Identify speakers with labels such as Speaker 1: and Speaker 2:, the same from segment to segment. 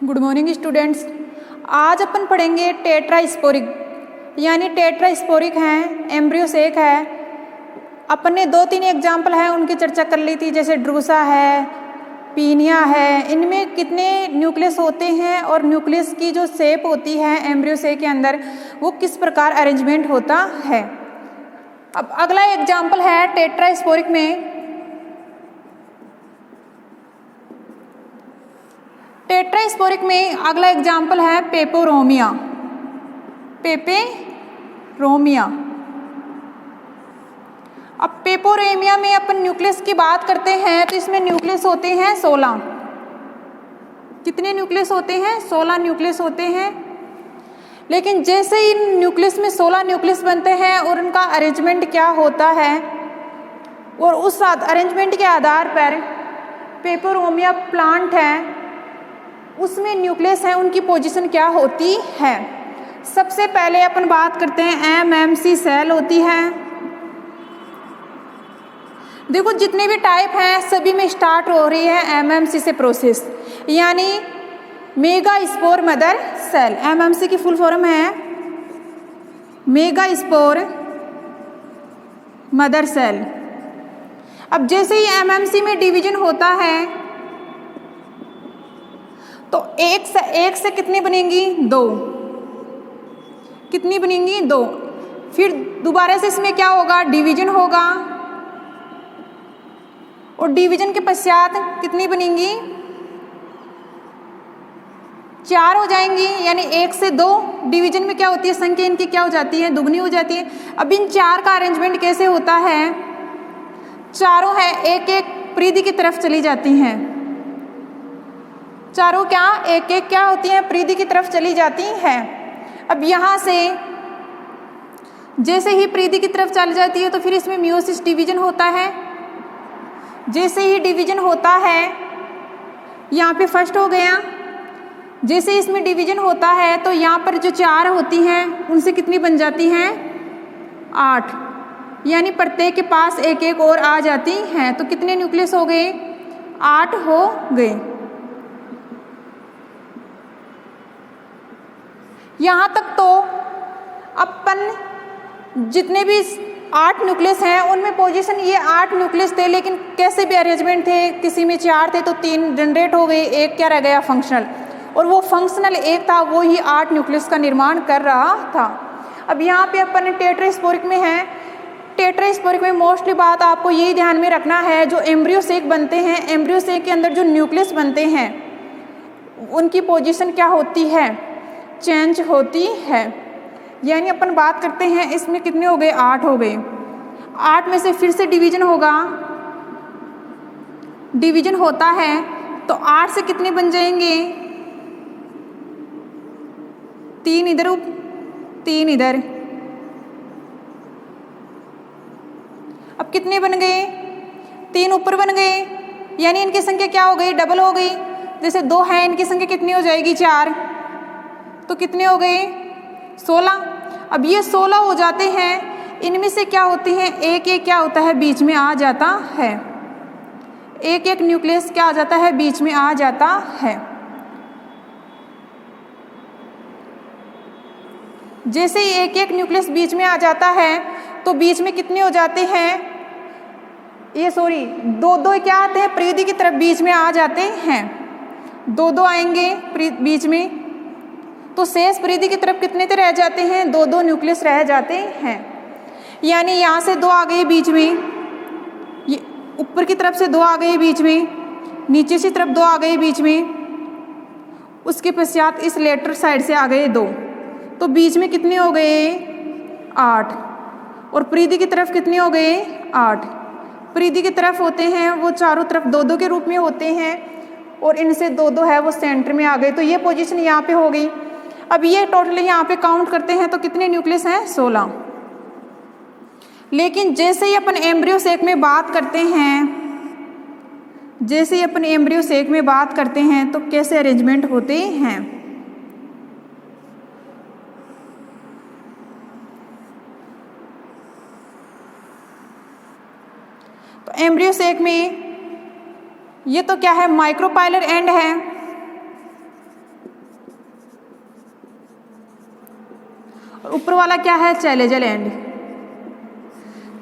Speaker 1: Good morning students. आज अपन पढ़ेंगे tetrasporic, यानी टेट्रास्पोरिक हैं, एम्ब्रियोसेक है। अपन ने 2-3 एग्जाम्पल हैं उनकी चर्चा कर ली थी, जैसे ड्रूसा है, पीनिया है। इनमें कितने न्यूक्लियस होते हैं और न्यूक्लियस की जो शेप होती है एम्ब्रियोसेक के अंदर वो किस प्रकार अरेंजमेंट होता है। अब अगला एग्जाम्पल है टेट्रास्पोरिक में। टेट्रास्पोरिक में अगला एग्जाम्पल है पेपोरोमिया। पेपेरोमिया। अब पेपोरोमिया में अपन न्यूक्लियस की बात करते हैं तो इसमें न्यूक्लियस होते हैं 16। कितने न्यूक्लियस होते हैं? 16 न्यूक्लियस होते हैं। लेकिन जैसे ही न्यूक्लियस में 16 न्यूक्लियस बनते हैं और उनका अरेंजमेंट क्या होता है और उस अरेंजमेंट के आधार पर पेपोरोमिया प्लांट है उसमें न्यूक्लियस है उनकी पोजीशन क्या होती है। सबसे पहले अपन बात करते हैं एमएमसी सेल होती है। देखो जितने भी टाइप हैं सभी में स्टार्ट हो रही है एमएमसी से प्रोसेस, यानी megaspore mother cell. MMC की फुल फॉर्म है मेगा स्पोर मदर सेल। अब जैसे ही एमएमसी में डिवीजन होता है तो एक से कितनी बनेंगी? 2। कितनी बनेंगी? 2। फिर दोबारा से इसमें क्या होगा? डिवीजन होगा और डिवीजन के पश्चात कितनी बनेंगी? 4 हो जाएंगी, यानी 1 से 2 डिवीजन में क्या होती है? संख्या इनकी क्या हो जाती है? दुगनी हो जाती है। अब इन 4 का अरेंजमेंट कैसे होता है? चारों है एक एक परिधि की तरफ चली जाती हैं। चारों क्या एक एक क्या होती हैं? परिधि की तरफ चली जाती हैं। अब यहाँ से जैसे ही परिधि की तरफ चली जाती है तो फिर इसमें मियोसिस डिवीजन होता है। जैसे ही डिवीजन होता है, यहाँ पे फर्स्ट हो गया। जैसे इसमें डिवीजन होता है तो यहाँ पर जो 4 होती हैं उनसे कितनी बन जाती हैं? 8, यानी प्रत्येक के पास एक एक और आ जाती हैं। तो कितने न्यूक्लियस हो गए? 8 हो गए। यहाँ तक तो अपन जितने भी 8 न्यूक्लियस हैं उनमें पोजीशन ये 8 न्यूक्लियस थे, लेकिन कैसे भी अरेंजमेंट थे, किसी में 4 थे तो 3 जनरेट हो गए, एक क्या रह गया? फंक्शनल। और वो फंक्शनल एक था, वो ही 8 न्यूक्लियस का निर्माण कर रहा था। अब यहाँ पे अपन टेट्रास्पोरिक में है। टेट्रास्पोरिक में मोस्टली बात आपको यही ध्यान में रखना है, जो एम्ब्रियोसेक बनते हैं, एम्ब्रियोसेक के अंदर जो न्यूक्लियस बनते हैं उनकी पोजीशन क्या होती है? चेंज होती है। यानी अपन बात करते हैं इसमें कितने हो गए? 8 हो गए। 8 में से फिर से डिवीजन होगा। डिवीजन होता है तो 8 से कितने बन जाएंगे? 3 इधर 3 इधर। अब कितने बन गए? 3 ऊपर बन गए, यानी इनकी संख्या क्या हो गई? डबल हो गई। जैसे 2 है, इनकी संख्या कितनी हो जाएगी? 4। तो कितने हो गए? 16। अब ये 16 हो जाते हैं। इनमें से क्या होते हैं? एक एक क्या होता है? बीच में आ जाता है। एक एक न्यूक्लियस क्या आ जाता है? बीच में आ जाता है। जैसे ही एक एक न्यूक्लियस बीच में आ जाता है तो बीच में कितने हो जाते हैं? ये सॉरी, 2-2 क्या आते हैं? परिधि की तरफ बीच में आ जाते हैं। 2-2 आएंगे बीच में, तो शेष परिधि की तरफ कितने रह जाते हैं? 2-2 न्यूक्लियस रह जाते हैं। यानी यहाँ से 2 आ गए बीच में, ये ऊपर की तरफ से 2 आ गए बीच में, नीचे की तरफ 2 आ गए बीच में, उसके पश्चात इस लेटर साइड से आ गए 2, तो बीच में कितने हो गए? 8। और परिधि की तरफ कितने हो गए? 8। परिधि की तरफ होते हैं वो चारों तरफ 2-2 के रूप में होते हैं और इनसे 2-2 है वो सेंटर में आ गए, तो ये पोजीशन यहाँ पे हो गई। अब ये टोटल यहाँ पे काउंट करते हैं तो कितने न्यूक्लियस हैं? 16। लेकिन जैसे ही अपन एम्ब्रियोसेक में बात करते हैं, जैसे ही अपन एम्ब्रियोसेक में बात करते हैं तो कैसे अरेंजमेंट होते हैं? तो एम्ब्रियोसेक में ये तो क्या है? माइक्रोपाइलर एंड है। और ऊपर वाला क्या है, चैलेजल एंड,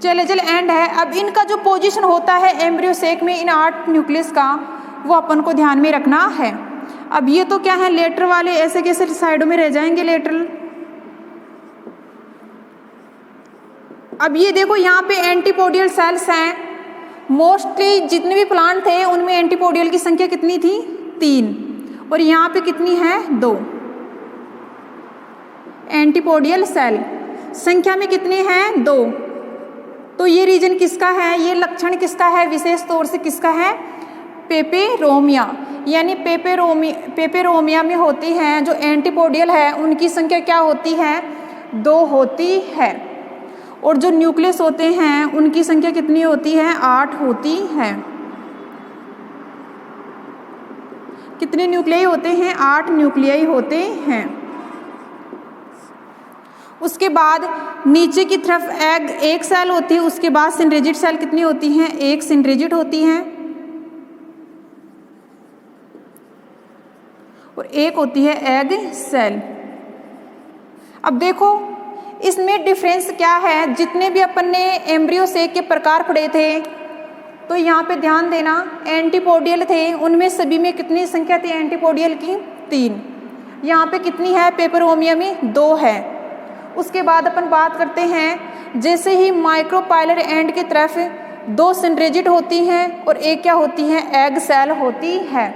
Speaker 1: चैलेजल एंड है। अब इनका जो पोजीशन होता है एम्ब्रियो सेक में इन 8 न्यूक्लियस का, वो अपन को ध्यान में रखना है। अब ये तो क्या है, लेटरल वाले ऐसे कैसे साइडों में रह जाएंगे लेटरल। अब ये देखो यहाँ पे एंटीपोडियल सेल्स हैं। मोस्टली जितने भी प्लांट थे उनमें एंटीपोडियल की संख्या कितनी थी, 3, और यहाँ पे कितनी है, 2 एंटीपोडियल सेल, संख्या में कितने हैं, 2। तो ये रीजन किसका है, ये लक्षण किसका है, विशेष तौर से किसका है, पेपेरोमिया। यानी पेपेरोमिया में होती हैं जो एंटीपोडियल है उनकी संख्या क्या होती है, 2 होती है, और जो न्यूक्लियस होते हैं उनकी संख्या कितनी होती है, 8 होती है। कितने न्यूक्लियाई होते हैं, 8 न्यूक्लियाई होते हैं। उसके बाद नीचे की तरफ एक सेल होती है, उसके बाद सिनरेजिड सेल कितनी होती हैं, 1 सिनरेजिड होती हैं और 1 होती है एग सेल। अब देखो इसमें डिफरेंस क्या है, जितने भी अपन ने एम्ब्रियो सेक के प्रकार पढ़े थे तो यहाँ पे ध्यान देना, एंटीपोडियल थे उनमें सभी में कितनी संख्या थी एंटीपोडियल की, 3। यहाँ पे कितनी है, पेपेरोमिया में 2 है। उसके बाद अपन बात करते हैं, जैसे ही माइक्रोपाइलर एंड की तरफ 2 सिनरेजिड होती हैं और 1 क्या होती है, एग सेल होती है।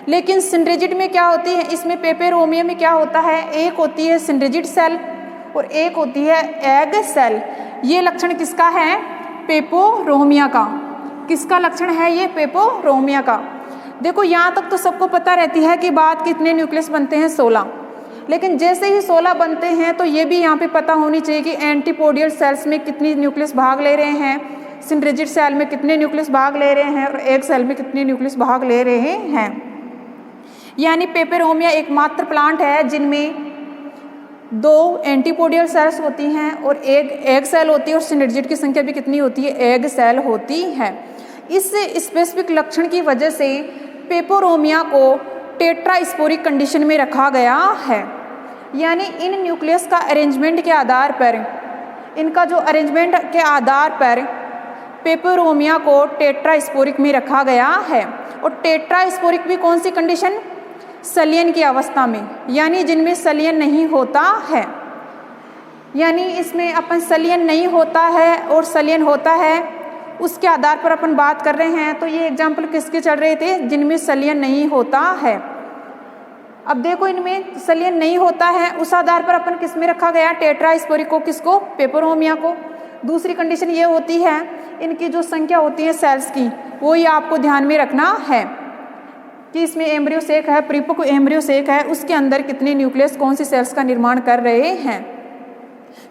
Speaker 1: लेकिन सिनरेजिड में क्या होती है, इसमें पेपेरोमिया में क्या होता है, 1 होती है सिनरेजिड सेल और 1 होती है एग सेल। ये लक्षण किसका है, पेपेरोमिया का। किसका लक्षण है ये, पेपेरोमिया का। देखो यहाँ तक तो सबको पता रहती है कि बात कितने न्यूक्लियस बनते हैं, 16। लेकिन जैसे ही 16 बनते हैं तो ये भी यहाँ पे पता होनी चाहिए कि एंटीपोडियल सेल्स में कितनी न्यूक्लियस भाग ले रहे हैं, सिनरेजिड सेल में कितने न्यूक्लियस भाग ले रहे हैं और एग सेल में कितने न्यूक्लियस भाग ले रहे हैं। यानी पेपेरोमिया एकमात्र प्लांट है जिनमें 2 एंटीपोडियल सेल्स होती हैं और 1 एग सेल होती है, और सिनरेजिड की संख्या भी कितनी होती है, एग सेल होती है। इस स्पेसिफिक लक्षण की वजह से पेपेरोमिया को टेट्रास्पोरिक कंडीशन में रखा गया है। यानी इन न्यूक्लियस का अरेंजमेंट के आधार पर, इनका जो अरेंजमेंट के आधार पर पेपेरोमिया को टेट्रास्पोरिक में रखा गया है। और टेट्रास्पोरिक भी कौन सी कंडीशन, सलियन की अवस्था में, यानी जिनमें सलियन नहीं होता है। यानी इसमें अपन सलियन नहीं होता है और सलियन होता है, उसके आधार पर अपन बात कर रहे हैं। तो ये एग्जाम्पल किसके चल रहे थे, जिनमें सलियन नहीं होता है। अब देखो इनमें सलियन नहीं होता है, उस आधार पर अपन किस में रखा गया, टेट्रास्पोरिक को, किसको, पेपेरोमिया को। दूसरी कंडीशन ये होती है, इनकी जो संख्या होती है सेल्स की, वो ये आपको ध्यान में रखना है कि इसमें एम्ब्रियो सेक है, परिपक्व एम्ब्रियो सेक है, उसके अंदर कितने न्यूक्लियस कौन सी सेल्स का निर्माण कर रहे हैं।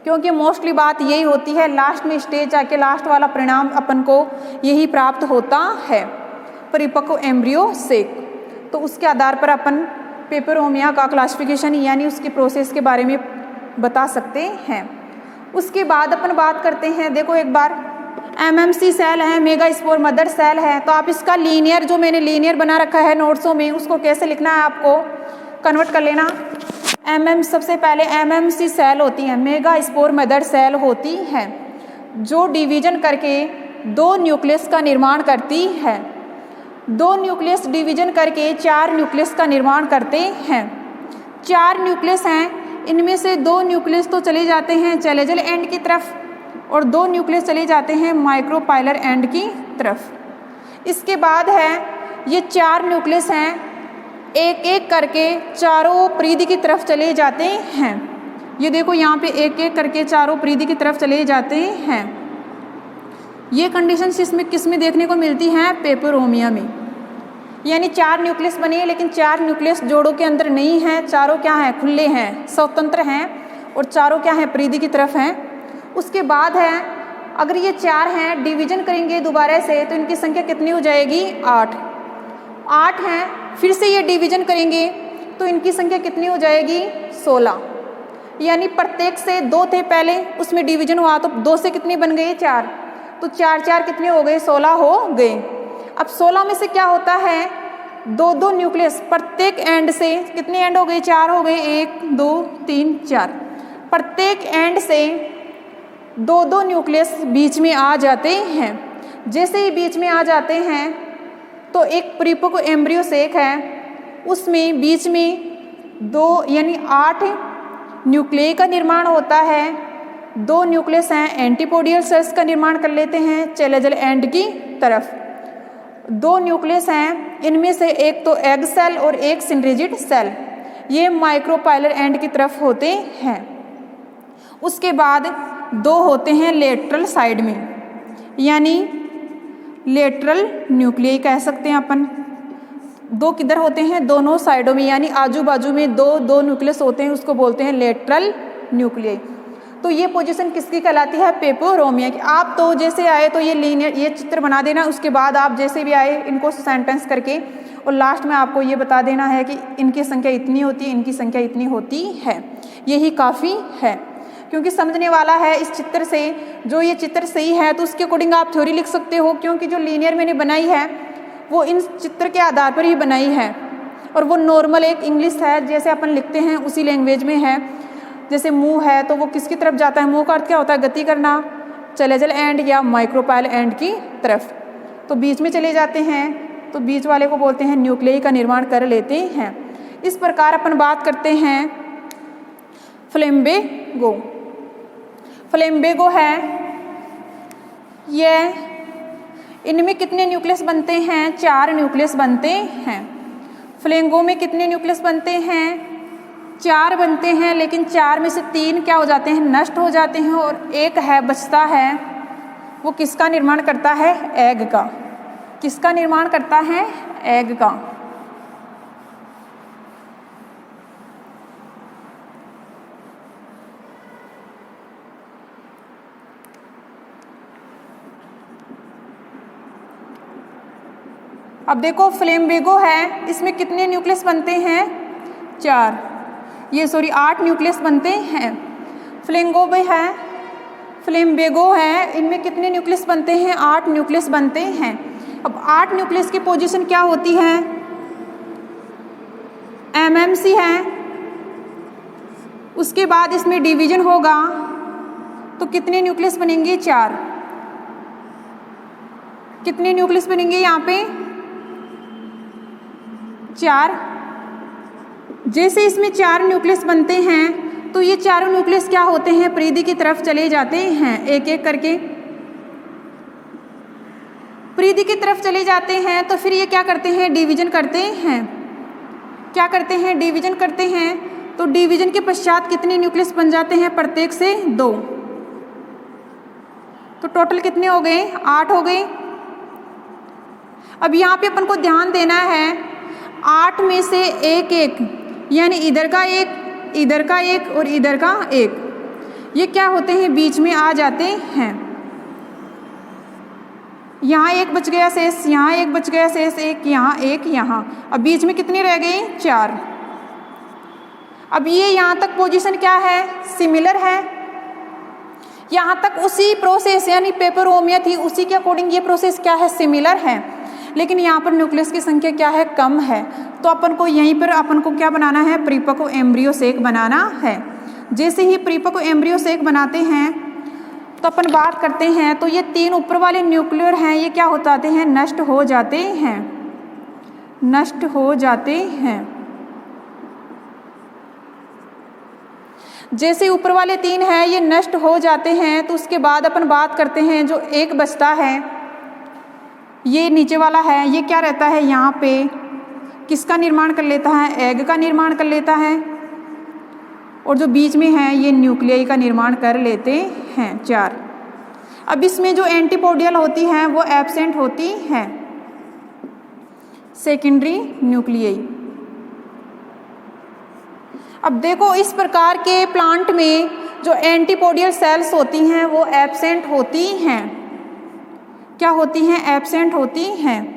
Speaker 1: क्योंकि मोस्टली बात यही होती है, लास्ट में स्टेज आके लास्ट वाला परिणाम अपन को यही प्राप्त होता है, परिपक्व एम्ब्रियो सेक। तो उसके आधार पर अपन पेपेरोमिया का क्लासिफिकेशन यानी उसकी प्रोसेस के बारे में बता सकते हैं। उसके बाद अपन बात करते हैं, देखो एक बार MMC सेल है, मेगास्पोर मदर सेल है। तो आप इसका लीनियर, जो मैंने लीनियर बना रखा है नोट्सों में, उसको कैसे लिखना है आपको कन्वर्ट कर लेना। सबसे पहले MMC सेल होती हैं, मेगास्पोर मदर सेल होती हैं, जो डिवीजन करके 2 न्यूक्लियस का निर्माण करती है। 2 न्यूक्लियस डिवीजन करके 4 न्यूक्लियस का निर्माण करते हैं। 4 न्यूक्लियस हैं, इनमें से 2 न्यूक्लियस तो चले जाते हैं चैलेजल एंड की तरफ और 2 न्यूक्लियस चले जाते हैं माइक्रोपाइलर एंड की तरफ। इसके बाद है ये 4 न्यूक्लियस हैं, एक एक करके चारों परिधि की तरफ चले जाते हैं। ये देखो यहाँ पे एक एक करके चारों परिधि की तरफ चले जाते हैं। ये कंडीशन इसमें किस में देखने को मिलती है, पेपेरोमिया में। यानी 4 न्यूक्लियस बने लेकिन 4 न्यूक्लियस जोड़ों के अंदर नहीं है, चारों क्या हैं, खुले हैं, स्वतंत्र हैं और चारों क्या हैं, परिधि की तरफ हैं। उसके बाद है, अगर ये 4 हैं, डिवीजन करेंगे दोबारा से तो इनकी संख्या कितनी हो जाएगी, 8 हैं। फिर से ये डिवीजन करेंगे तो इनकी संख्या कितनी हो जाएगी, 16। यानी प्रत्येक से 2 थे पहले, उसमें डिवीजन हुआ तो 2 से कितने बन गए, 4। तो 4 कितने हो गए, 16 हो गए। अब 16 में से क्या होता है, 2 न्यूक्लियस प्रत्येक एंड से, कितने एंड हो गए, 4 हो गए, 1 2 3 4। प्रत्येक एंड से दो दो न्यूक्लियस बीच में आ जाते हैं। जैसे ही बीच में आ जाते हैं तो एक परिपक्व एम्ब्रियो सेक है, उसमें बीच में 2 यानी 8 न्यूक्लियई का निर्माण होता है। 2 न्यूक्लियस हैं एंटीपोडियल सेल्स का निर्माण कर लेते हैं चैलेजल एंड की तरफ। 2 न्यूक्लियस हैं, इनमें से एक तो एग सेल और एक सिनरिजिड सेल, ये माइक्रोपाइलर एंड की तरफ होते हैं। उसके बाद 2 होते हैं लेटरल साइड में, यानी लेटरल न्यूक्लियई कह सकते हैं अपन। 2 किधर होते हैं? दोनों साइडों में, यानी आजू बाजू में 2 न्यूक्लियस होते हैं, उसको बोलते हैं लेटरल न्यूक्लियई। तो ये पोजीशन किसकी कहलाती है? पेपोरोमिया की। आप तो जैसे आए तो ये लीनियर ये चित्र बना देना, उसके बाद आप जैसे भी आए इनको सेंटेंस करके और लास्ट में आपको ये बता देना है कि इनकी संख्या इतनी होती है, इनकी संख्या इतनी होती है। यही काफ़ी है, क्योंकि समझने वाला है इस चित्र से। जो ये चित्र सही है तो उसके अकॉर्डिंग आप थ्योरी लिख सकते हो, क्योंकि जो लीनियर मैंने बनाई है वो इन चित्र के आधार पर ही बनाई है, और वो नॉर्मल एक इंग्लिश है जैसे अपन लिखते हैं उसी लैंग्वेज में है। जैसे मुंह है तो वो किसकी तरफ जाता है? मुंह का अर्थ क्या होता है? गति करना, चैलेजल एंड या माइक्रोपाइल एंड की तरफ। तो बीच में चले जाते हैं तो बीच वाले को बोलते हैं न्यूक्लियई का निर्माण कर लेते हैं। इस प्रकार अपन बात करते हैं फ्लेम्बेगो। फ्लेम्बेगो है ये, इनमें कितने न्यूक्लियस बनते हैं? 4 न्यूक्लियस बनते हैं। फ्लेंगो में कितने न्यूक्लियस बनते हैं? 4 बनते हैं, लेकिन 4 में से 3 क्या हो जाते हैं? नष्ट हो जाते हैं, और एक है बचता है, वो किसका निर्माण करता है? एग का। किसका निर्माण करता है? एग का। अब देखो फ्लेम्बेगो है, इसमें कितने न्यूक्लियस बनते हैं? 4, ये सॉरी 8 न्यूक्लियस बनते हैं। फ्लेम्बेगो है, इनमें कितने न्यूक्लियस बनते हैं? 8 न्यूक्लियस बनते हैं। अब 8 न्यूक्लियस की पोजीशन क्या होती है? एमएमसी है। उसके बाद इसमें डिवीजन होगा तो कितने न्यूक्लियस बनेंगे? 4। कितने न्यूक्लियस बनेंगे यहाँ पे? 4। जैसे इसमें 4 न्यूक्लियस बनते हैं तो ये चारों न्यूक्लियस क्या होते हैं? परिधि की तरफ चले जाते हैं, एक एक करके परिधि की तरफ चले जाते हैं। तो फिर ये क्या करते हैं? डिवीजन करते हैं। क्या करते हैं? डिवीजन करते हैं। तो डिवीजन के पश्चात कितने न्यूक्लियस बन जाते हैं? प्रत्येक से 2। तो टोटल कितने हो गए? 8 हो गए। अब यहाँ पे अपन को ध्यान देना है, 8 में से एक एक, यानी इधर का एक, इधर का एक और इधर का एक, ये क्या होते हैं? बीच में आ जाते हैं। यहाँ एक बच गया शेष, यहाँ एक बच गया शेष, एक यहाँ एक यहाँ। अब बीच में कितने रह गए? 4। अब ये यहाँ तक पोजीशन क्या है? सिमिलर है। यहाँ तक उसी प्रोसेस यानी पेपरोमिया थी, उसी के अकॉर्डिंग ये प्रोसेस क्या है? सिमिलर है। लेकिन यहाँ पर न्यूक्लियस की संख्या क्या है? कम है। तो अपन को यहीं पर अपन को क्या बनाना है? परिपक्व एम्ब्रियो सेक बनाना है। जैसे ही परिपक्व एम्ब्रियो सेक बनाते हैं तो अपन बात करते हैं, तो ये 3 ऊपर वाले न्यूक्लियर हैं, ये क्या हो जाते हैं? नष्ट हो जाते हैं। नष्ट हो जाते हैं। जैसे ऊपर वाले 3 हैं ये नष्ट हो जाते हैं, तो उसके बाद अपन बात करते हैं जो एक बचता है, ये नीचे वाला है, ये क्या रहता है? यहाँ पे किसका निर्माण कर लेता है? एग का निर्माण कर लेता है। और जो बीच में है ये न्यूक्लियई का निर्माण कर लेते हैं 4। अब इसमें जो एंटीपोडियल होती हैं वो एब्सेंट होती हैं, सेकेंडरी न्यूक्लियई। अब देखो इस प्रकार के प्लांट में जो एंटीपोडियल सेल्स होती हैं वो एब्सेंट होती हैं। क्या होती हैं? एब्सेंट होती हैं।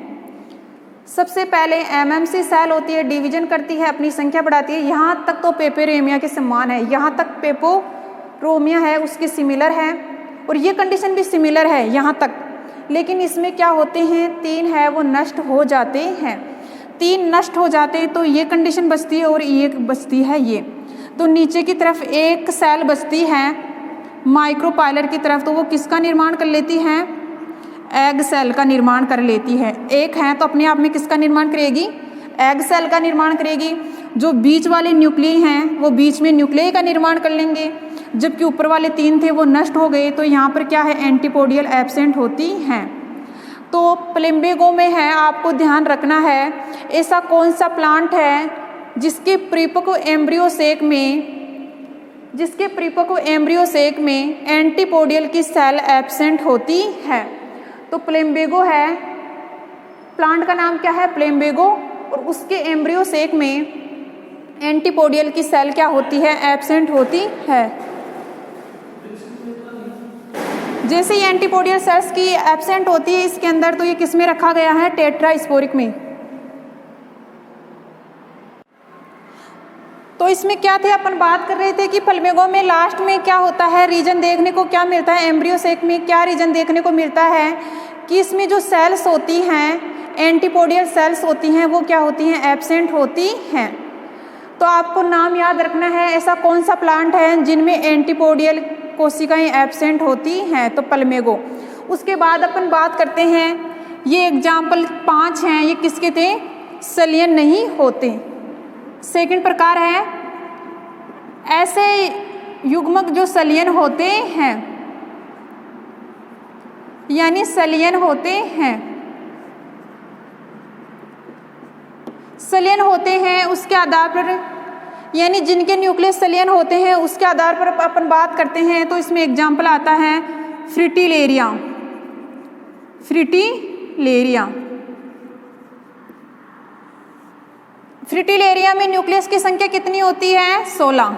Speaker 1: सबसे पहले एमएमसी सेल होती है, डिवीजन करती है, अपनी संख्या बढ़ाती है। यहाँ तक तो पेपेरोमिया के समान है, यहाँ तक पेपोरोमिया है उसकी सिमिलर है, और ये कंडीशन भी सिमिलर है यहाँ तक। लेकिन इसमें क्या होते हैं? 3 है वो नष्ट हो जाते हैं। 3 नष्ट हो जाते हैं तो ये कंडीशन बचती है और ये बचती है ये। तो नीचे की तरफ एक सेल बचती है माइक्रोपाइलर की तरफ, तो वो किसका निर्माण कर लेती है? एग सेल का निर्माण कर लेती है। एक है तो अपने आप में किसका निर्माण करेगी? एग सेल का निर्माण करेगी। जो बीच वाले न्यूक्लियई हैं वो बीच में न्यूक्लियई का निर्माण कर लेंगे, जबकि ऊपर वाले 3 थे वो नष्ट हो गए। तो यहाँ पर क्या है? एंटीपोडियल एब्सेंट होती हैं। तो प्लम्बेगो में है, आपको ध्यान रखना है, ऐसा कौन सा प्लांट है जिसके परिपक्व एम्ब्रियो सेक में एंटीपोडियल की सेल एब्सेंट होती है? तो प्लम्बेगो है, प्लांट का नाम क्या है? प्लम्बेगो, और उसके एम्ब्रियो सेक में एंटीपोडियल की सेल क्या होती है? एब्सेंट होती है। जैसे ही एंटीपोडियल सेल्स की एब्सेंट होती है इसके अंदर, तो ये किस में रखा गया है? टेट्रास्पोरिक में। तो इसमें क्या थे, अपन बात कर रहे थे कि प्लम्बेगो में लास्ट में क्या होता है, रीजन देखने को क्या मिलता है? एम्ब्रियो सेक में क्या रीजन देखने को मिलता है कि इसमें जो सेल्स होती हैं, एंटीपोडियल सेल्स होती हैं, वो क्या होती हैं? एब्सेंट होती हैं। तो आपको नाम याद रखना है, ऐसा कौन सा प्लांट है जिनमें एंटीपोडियल कोशिकाएं एब्सेंट होती हैं? तो प्लम्बेगो। उसके बाद अपन बात करते हैं, ये एग्जाम्पल 5 हैं, ये किसके थे? सलियन नहीं होते। सेकंड प्रकार है, ऐसे युग्मक जो सलियन होते हैं, यानी सलियन होते हैं, सलियन होते हैं उसके आधार पर, यानी जिनके न्यूक्लियस सलियन होते हैं उसके आधार पर अपन बात करते हैं। तो इसमें एग्जाम्पल आता है फ्रिटिलेरिया। फ्रिटिलेरिया में न्यूक्लियस की संख्या कितनी होती है? 16।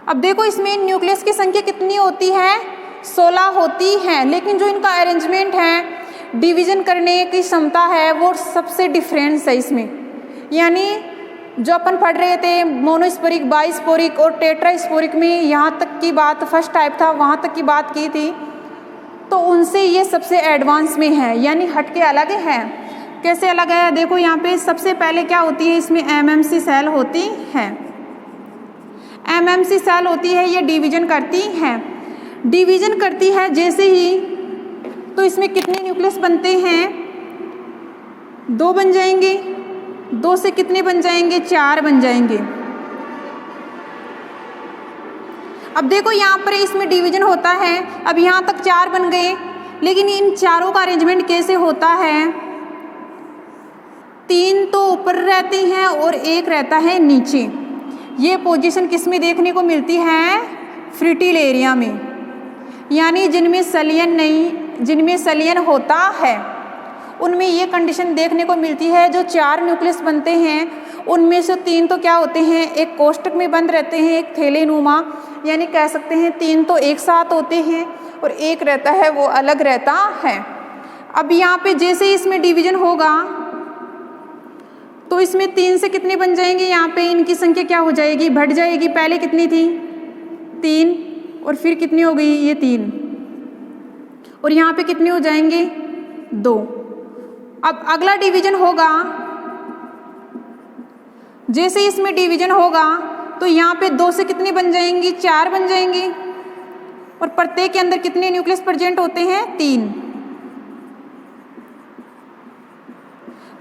Speaker 1: अब देखो इसमें न्यूक्लियस की संख्या कितनी होती है? 16 होती है, लेकिन जो इनका अरेंजमेंट है, डिवीजन करने की क्षमता है, वो सबसे डिफरेंस है इसमें। यानी जो अपन पढ़ रहे थे मोनोस्पोरिक, बाइस्पोरिक और टेट्रास्पोरिक में, यहाँ तक की बात फर्स्ट टाइप था वहाँ तक की बात की थी, तो उनसे ये सबसे एडवांस में है, यानी हट के अलग है। कैसे अलग है? देखो यहाँ पे सबसे पहले क्या होती है, इसमें एमएमसी सेल होती है। एमएमसी सेल होती है, ये डिवीजन करती है जैसे ही, तो इसमें कितने न्यूक्लियस बनते हैं? 2 बन जाएंगे। 2 से कितने बन जाएंगे? 4 बन जाएंगे। अब देखो यहाँ पर इसमें डिवीजन होता है, अब यहाँ तक 4 बन गए, लेकिन इन चारों का अरेंजमेंट कैसे होता है? 3 तो ऊपर रहते हैं और 1 रहता है नीचे। ये पोजीशन किस में देखने को मिलती है? फ्रिटिलेरिया में। यानी जिनमें सलियन होता है उनमें ये कंडीशन देखने को मिलती है। जो 4 न्यूक्लियस बनते हैं उनमें से 3 तो क्या होते हैं? एक कोष्ठक में बंद रहते हैं, एक थैलेनुमा, यानी कह सकते हैं 3 तो एक साथ होते हैं और 1 रहता है वो अलग रहता है। अब यहाँ पे जैसे इसमें डिवीजन होगा तो इसमें 3 से कितने बन जाएंगे? यहाँ पे इनकी संख्या क्या हो जाएगी? बढ़ जाएगी। पहले कितनी थी? 3, और फिर कितनी हो गई? ये 3, और यहाँ पे कितने हो जाएंगे? 2। अब अगला डिवीजन होगा, जैसे इसमें डिवीजन होगा तो यहाँ पे 2 से कितने बन जाएंगी? 4 बन जाएंगी, और प्रत्येक के अंदर कितने न्यूक्लियस प्रेजेंट होते हैं? 3।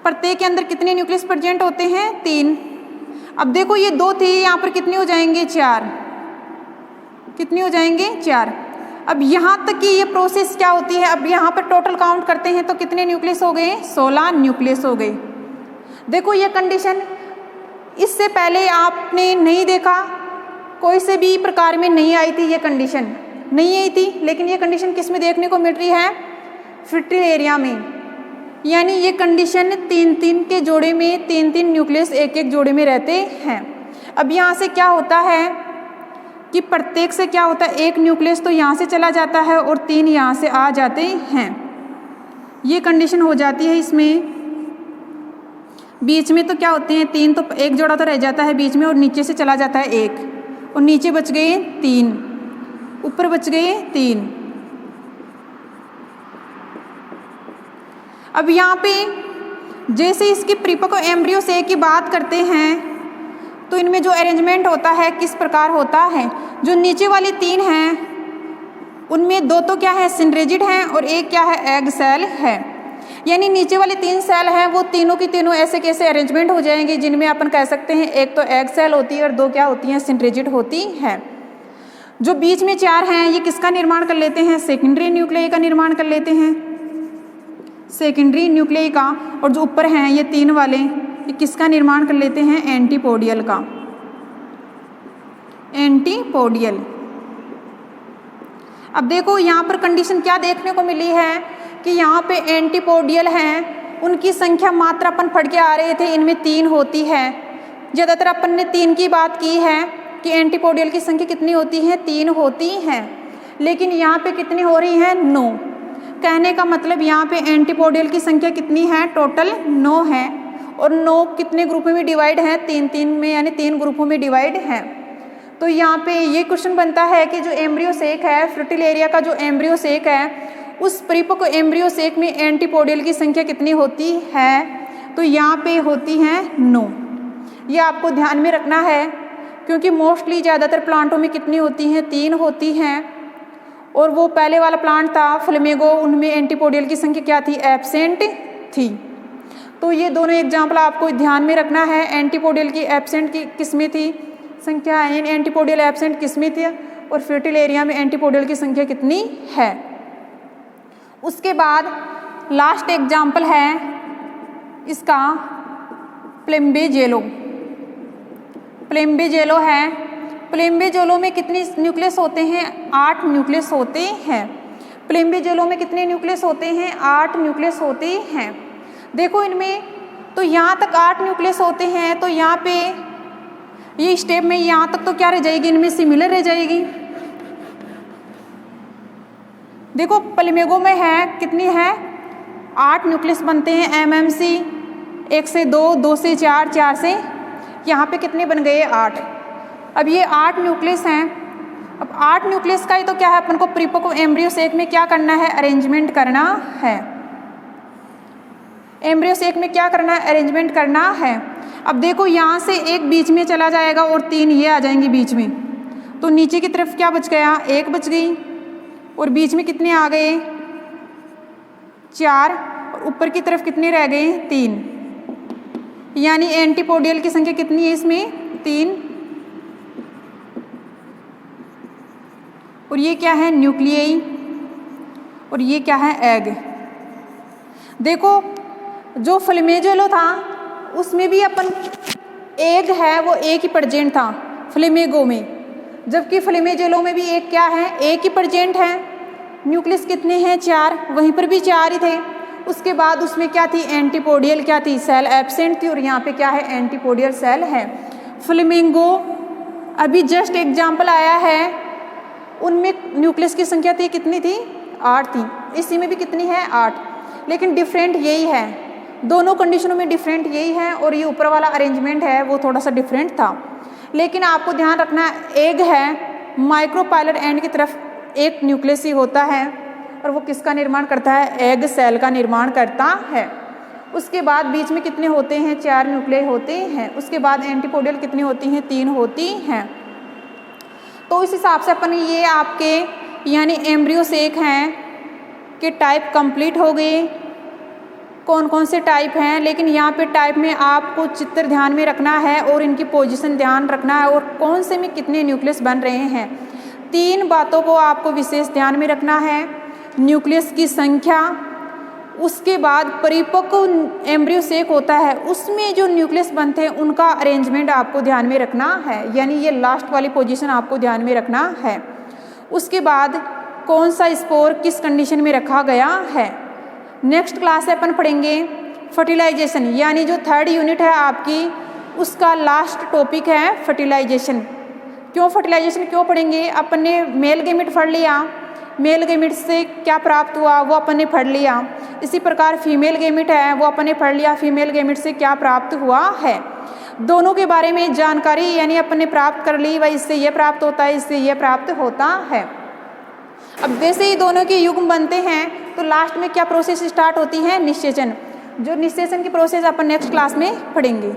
Speaker 1: प्रत्येक के अंदर कितने न्यूक्लियस प्रेजेंट होते हैं? 3। अब देखो ये 2 थे, यहाँ पर कितने हो जाएंगे? 4। कितने हो जाएंगे? 4। अब यहाँ तक की ये प्रोसेस क्या होती है? अब यहाँ पर टोटल काउंट करते हैं तो कितने न्यूक्लियस हो गए? 16 न्यूक्लियस हो गए। देखो ये कंडीशन इससे पहले आपने नहीं देखा, कोई से भी प्रकार में नहीं आई थी, ये कंडीशन नहीं आई थी, लेकिन ये कंडीशन किस में देखने को मिल रही है? फ्रिटिलेरिया में। यानी ये कंडीशन 3-3 के जोड़े में, 3-3 न्यूक्लियस एक जोड़े में रहते हैं। अब यहाँ से क्या होता है कि प्रत्येक से क्या होता है? 1 न्यूक्लियस तो यहाँ से चला जाता है और 3 यहाँ से आ जाते हैं। ये कंडीशन हो जाती है इसमें। बीच में तो क्या होते हैं? 3 तो 1 जोड़ा तो रह जाता है बीच में, और नीचे से चला जाता है 1, और नीचे बच गए 3, ऊपर बच गए 3। अब यहाँ पे जैसे इसकी परिपक्व एम्ब्रियो से की बात करते हैं तो इनमें जो अरेंजमेंट होता है किस प्रकार होता है, जो नीचे वाली 3 हैं उनमें 2 तो क्या है सिनरेजिड हैं और एक क्या है एग सेल है। यानी नीचे वाली 3 सेल हैं वो तीनों की तीनों ऐसे कैसे अरेंजमेंट हो जाएंगे, जिनमें अपन कह सकते हैं एक तो एग सेल होती है और 2 क्या होती हैं सिनरेजिड होती है। जो बीच में 4 हैं ये किसका निर्माण कर लेते हैं, सेकेंडरी न्यूक्लियाई का निर्माण कर लेते हैं, सेकेंडरी न्यूक्लियाई का। और जो ऊपर हैं ये 3 वाले ये किसका निर्माण कर लेते हैं, एंटीपोडियल का, एंटीपोडियल। अब देखो यहाँ पर कंडीशन क्या देखने को मिली है कि यहाँ पे एंटीपोडियल हैं उनकी संख्या मात्रा अपन पढ़ के आ रहे थे इनमें 3 होती है। ज़्यादातर अपन ने 3 की बात की है कि एंटीपोडियल की संख्या कितनी होती है, 3 होती हैं। लेकिन यहाँ पे कितनी हो रही है, 9। कहने का मतलब यहाँ पे एंटीपोडियल की संख्या कितनी है, टोटल 9 है। और 9 कितने ग्रुपों में डिवाइड है, 3 में, यानी 3 ग्रुपों में डिवाइड है। तो यहाँ पे ये क्वेश्चन बनता है कि जो एम्ब्रियो सेक है, फर्टिल एरिया का जो एम्ब्रियो सेक है, उस परिपक्व एम्ब्रियो सेक में एंटीपोडियल की संख्या कितनी होती है, तो यहाँ पे होती है 9। ये आपको ध्यान में रखना है क्योंकि मोस्टली ज़्यादातर प्लांटों में कितनी होती हैं, 3 होती हैं। और वो पहले वाला प्लांट था फ्लेमिंगो, उनमें एंटीपोडियल की संख्या क्या थी, एब्सेंट थी। तो ये दोनों एग्जाम्पल आपको ध्यान में रखना है। एंटीपोडियल की एब्सेंट की किसमें थी संख्या, एंटीपोडियल एब्सेंट किसमें थी, और फर्टिल एरिया में एंटीपोडियल की संख्या कितनी है। उसके बाद लास्ट एग्जाम्पल है इसका प्लेम्बेजेलो। प्लेम्बेजेलो है, प्लेम्बेजेलो में कितनी न्यूक्लियस होते हैं, 8 न्यूक्लियस होते हैं। प्लेम्बेजेलो में कितने न्यूक्लियस होते हैं, 8 न्यूक्लियस होते हैं। देखो इनमें तो यहाँ तक 8 न्यूक्लियस होते हैं, तो यहाँ पे ये स्टेप में यहाँ तक तो क्या रह जाएगी, इनमें सिमिलर रह जाएगी। देखो प्लेम्बेगो में है कितनी है, 8 न्यूक्लियस बनते हैं, एमएमसी 1 से 2, 2 से 4, 4 से यहाँ पे कितने बन गए, 8। अब ये 8 न्यूक्लियस हैं। अब 8 न्यूक्लियस का ही तो क्या है, अपन को परिपक्व एम्ब्रियो सेक में क्या करना है, अरेंजमेंट करना है। एम्ब्रियो सेक में क्या करना है, अरेंजमेंट करना है। अब देखो यहाँ से एक बीच में चला जाएगा और 3 ये आ जाएंगे बीच में, तो नीचे की तरफ क्या बच गया, 1 बच गई, और बीच में कितने आ गए, 4, और ऊपर की तरफ कितने रह गए, 3। यानी एंटीपोडियल की संख्या कितनी है इसमें, 3। और ये क्या है, न्यूक्लियाई, और ये क्या है, एग। देखो जो फ्लेमेजेलो था उसमें भी अपन एग है वो एक ही प्रेजेंट था फ्लेमिंगो में, जबकि फ्लेमेजेलो में भी एक क्या है, एक ही प्रेजेंट है। न्यूक्लियस कितने हैं, 4, वहीं पर भी 4 ही थे। उसके बाद उसमें क्या थी, एंटीपोडियल क्या थी, सेल एब्सेंट थी, और यहाँ पे क्या है, एंटीपोडियल सेल है। फ्लेमिंगो अभी जस्ट एग्जाम्पल आया है, उनमें न्यूक्लियस की संख्या थी कितनी थी, 8 थी। इसी में भी कितनी है, 8। लेकिन डिफरेंट यही है, दोनों कंडीशनों में डिफरेंट यही है, और ये ऊपर वाला अरेंजमेंट है वो थोड़ा सा डिफरेंट था। लेकिन आपको ध्यान रखना, एग है, माइक्रोपाइलर एंड की तरफ एक न्यूक्लियस ही होता है, और वो किसका निर्माण करता है, एग सेल का निर्माण करता है। उसके बाद बीच में कितने होते हैं, 4 न्यूक्लियाई होते हैं। उसके बाद एंटीपोडियल कितनी होती हैं, 3 होती हैं। तो इस हिसाब से अपन ये आपके यानी एम्ब्रियो सेक हैं कि टाइप कंप्लीट हो गए। कौन कौन से टाइप हैं, लेकिन यहाँ पे टाइप में आपको चित्र ध्यान में रखना है और इनकी पोजीशन ध्यान रखना है, और कौन से में कितने न्यूक्लियस बन रहे हैं। 3 बातों को आपको विशेष ध्यान में रखना है, न्यूक्लियस की संख्या, उसके बाद परिपक्व एम्ब्रियो सेक होता है उसमें जो न्यूक्लियस बनते हैं उनका अरेंजमेंट आपको ध्यान में रखना है, यानी ये लास्ट वाली पोजीशन आपको ध्यान में रखना है। उसके बाद कौन सा स्पोर किस कंडीशन में रखा गया है। नेक्स्ट क्लास से अपन पढ़ेंगे फर्टिलाइजेशन, यानी जो 3rd यूनिट है आपकी उसका लास्ट टॉपिक है फर्टिलाइजेशन। क्यों फर्टिलाइजेशन क्यों पढ़ेंगे, अपन ने मेल गैमेट पढ़ लिया, मेल गैमेट से क्या प्राप्त हुआ वो अपन ने पढ़ लिया। इसी प्रकार फीमेल गैमेट है वो अपन ने पढ़ लिया, फीमेल गैमेट से क्या प्राप्त हुआ है। दोनों के बारे में जानकारी यानी अपन ने प्राप्त कर ली, वह इससे ये प्राप्त होता है, इससे ये प्राप्त होता है। अब जैसे ही दोनों के युग्म बनते हैं तो लास्ट में क्या प्रोसेस स्टार्ट होती है, निषेचन। जो निषेचन की प्रोसेस अपन नेक्स्ट क्लास में पढ़ेंगे।